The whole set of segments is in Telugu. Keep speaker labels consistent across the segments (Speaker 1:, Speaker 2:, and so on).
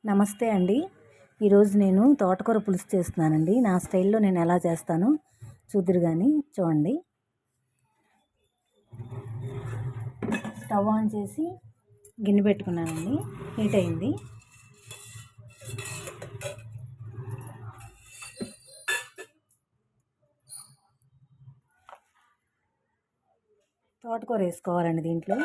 Speaker 1: నమస్తే అండి. ఈరోజు నేను తోటకూర పులుసు చేస్తున్నానండి. నా స్టైల్లో నేను ఎలా చేస్తానో చూద్దురు కానీ చూడండి. స్టవ్ ఆన్ చేసి గిన్నె పెట్టుకున్నానండి. హీట్ అయింది. తోటకూర వేసుకోవాలండి దీంట్లో.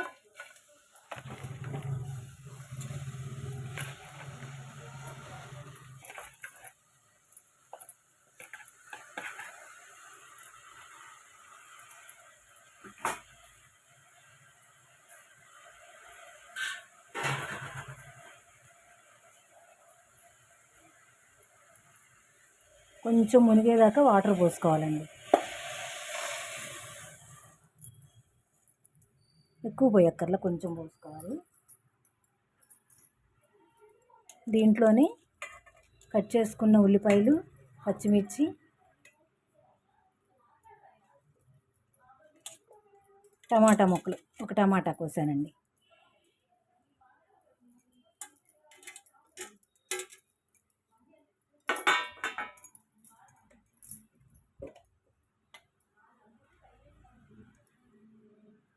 Speaker 1: కొంచెం మునిగేదాకా వాటర్ పోసుకోవాలండి. ఎక్కువ పోయక్కర్లా, కొంచెం పోసుకోవాలి. దీంట్లోనే కట్ చేసుకున్న ఉల్లిపాయలు, పచ్చిమిర్చి, టమాటా ముక్కలు, ఒక టమాటా కోసానండి.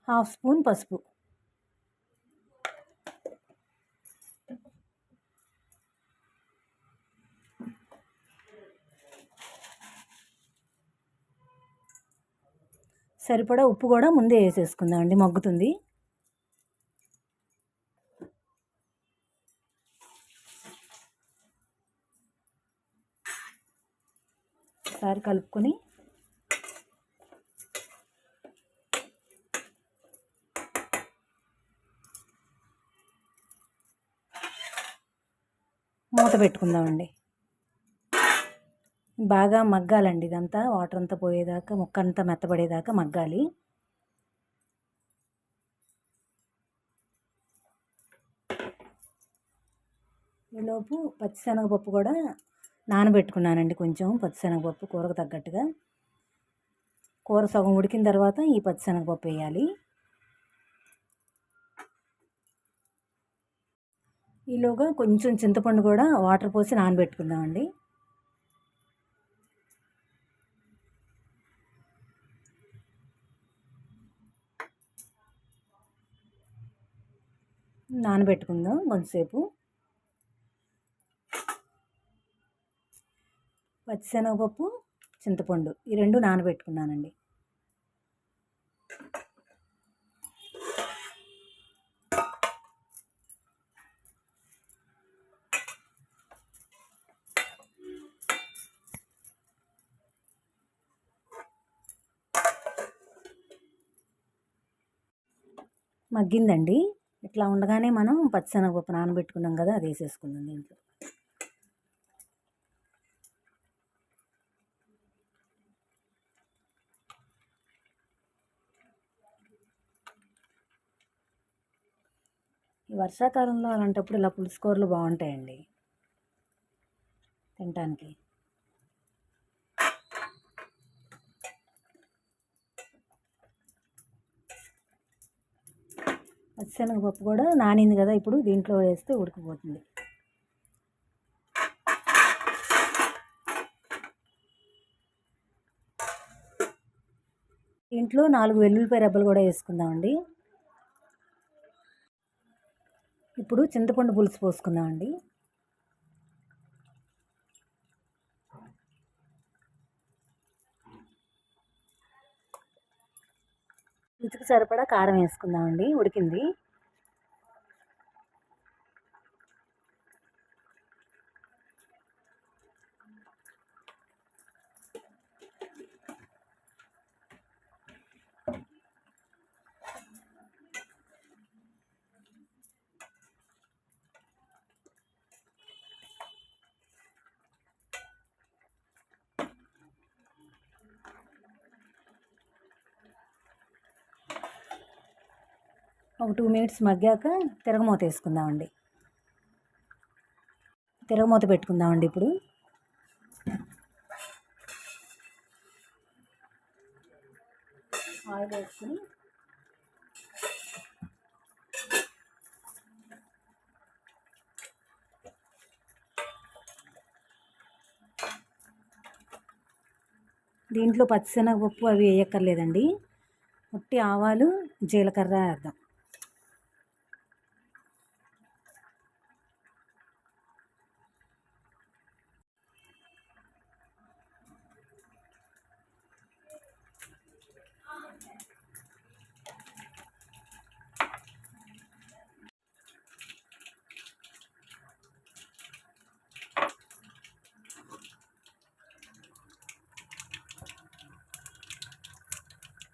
Speaker 1: హాఫ్ స్పూన్ పసుపు, సరిపడా ఉప్పు కూడా ముందే వేసేసుకుందామండి, మగ్గుతుంది. ఒకసారి కలుపుకొని మూత పెట్టుకుందామండి. బాగా మగ్గాలండి ఇదంతా, వాటర్ అంతా పోయేదాకా, ముక్క అంతా మెత్తబడేదాకా మగ్గాలి. ఈలోపు పచ్చిశనగపప్పు కూడా నానబెట్టుకున్నానండి. కొంచెం పచ్చిశనగపప్పు కూరకు తగ్గట్టుగా. కూర సగం ఉడికిన తర్వాత ఈ పచ్చిశనగపప్పు వేయాలి. ఈలోగా కొంచెం చింతపండు కూడా వాటర్ పోసి నానబెట్టుకుందామండి. నానబెట్టుకుందాం కొంతసేపు. పచ్చిశనగపప్పు, చింతపండు ఈ రెండు నానబెట్టుకున్నానండి. మగ్గిందండి. ఇట్లా ఉండగానే మనం పచ్చిశనగపప్పు నానబెట్టుకున్నాం కదా, అది వేసేసుకుందాం దీంట్లో. ఈ వర్షాకాలంలో అలాంటప్పుడు ఇలా పులుసు కూరలు బాగుంటాయండి తినటానికి. పచ్చిశనగపప్పు కూడా నానింది కదా, ఇప్పుడు దీంట్లో వేస్తే ఉడికిపోతుంది. దీంట్లో 4 వెల్లుల్లిపాయ రెబ్బలు కూడా వేసుకుందామండి. ఇప్పుడు చింతపండు పులుసు పోసుకుందామండి. రుచికి సరిపడా కారం వేసుకుందామండి. ఉడికింది. ఒక 2 మినిట్స్ మగ్గాక తిరగమూత వేసుకుందామండి. తిరగమూత పెట్టుకుందామండి. ఇప్పుడు ఆయిల్ వేసుకుని దీంట్లో పచ్చిశనగపప్పు అవి వేయక్కర్లేదండి. ఉట్టి ఆవాలు జీలకర్ర వేద్దాం.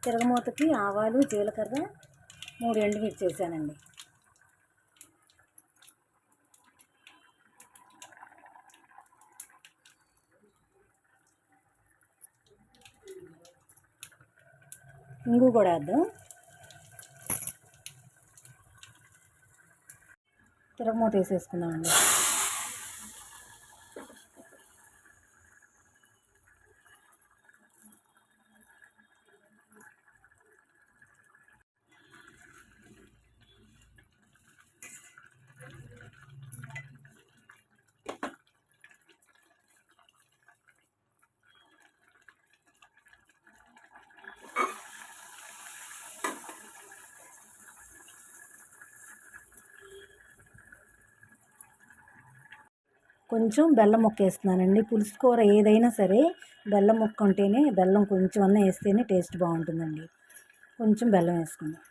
Speaker 1: తిరగమూతకి ఆవాలు జీలకర్ర 3 ఎండుమిర్చి వేసానండి. ఇంగు కూడా వేద్దాం. తిరగమూత వేసేసుకుందామండి. కొంచెం బెల్లం ముక్క వేస్తున్నానండి. పులుసు కూర ఏదైనా సరే బెల్లం ముక్క ఉంటేనే, బెల్లం కొంచెం అన్న వేస్తేనే టేస్ట్ బాగుంటుందండి. కొంచెం బెల్లం వేసుకుందాం.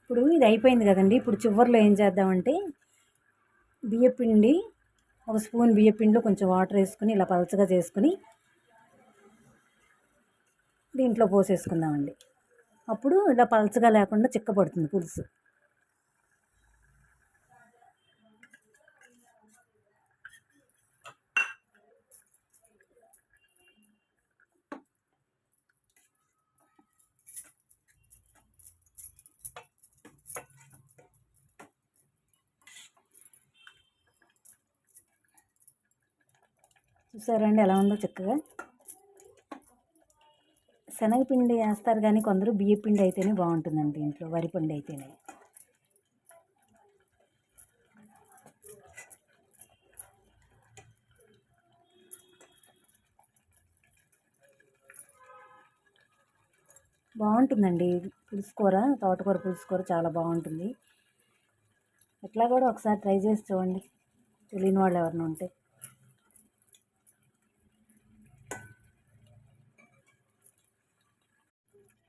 Speaker 1: ఇప్పుడు ఇది అయిపోయింది కదండి. ఇప్పుడు చివరిలో ఏం చేద్దామంటే బియ్యపిండి, ఒక స్పూన్ బియ్యపిండిలో కొంచెం వాటర్ వేసుకుని ఇలా పలచగా చేసుకుని దీంట్లో పోసేసుకుందామండి. అప్పుడు ఇలా పలచగా లేకుండా చిక్కబడుతుంది పులుసు. చూసారా అండి ఎలా ఉందో చక్కగా. శనగపిండి వేస్తారు కానీ కొందరు బియ్యపిండి అయితేనే బాగుంటుందండి దీంట్లో, వరిపిండి అయితేనే. బాగుంటుందండి పులుసు కూర, తోటకూర పులుసు కూర చాలా బాగుంటుంది. ఎట్లా కూడా ఒకసారి ట్రై చేసి చూడండి, తెలియని వాళ్ళు ఎవరైనా ఉంటే.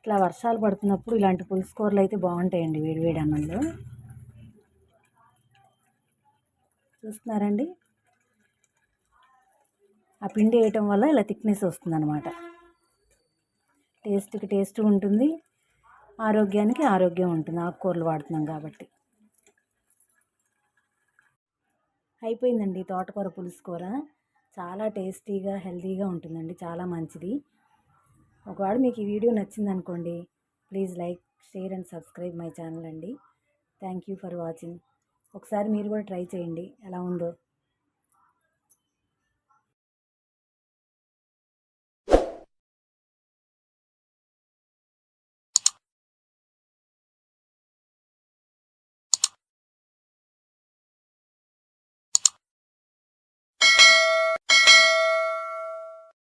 Speaker 1: ఇట్లా వర్షాలు పడుతున్నప్పుడు ఇలాంటి పులుసు కూరలు అయితే బాగుంటాయండి వేడివేడి అన్నంలో. చూస్తున్నారండి, ఆ పిండి వేయటం వల్ల ఇలా థిక్నెస్ వస్తుందన్నమాట. టేస్ట్కి టేస్ట్ ఉంటుంది, ఆరోగ్యానికి ఆరోగ్యం ఉంటుంది, ఆకుకూరలు వాడుతున్నాం కాబట్టి. అయిపోయిందండి తోటకూర పులుసు కూర. చాలా టేస్టీగా హెల్తీగా ఉంటుందండి, చాలా మంచిది. ఒకవేళ మీకు ఈ వీడియో నచ్చింది అనుకోండి, please like, share and subscribe my channel అండి. Thank you for watching. ఒకసారి మీరు కూడా ట్రై చేయండి ఎలా ఉందో.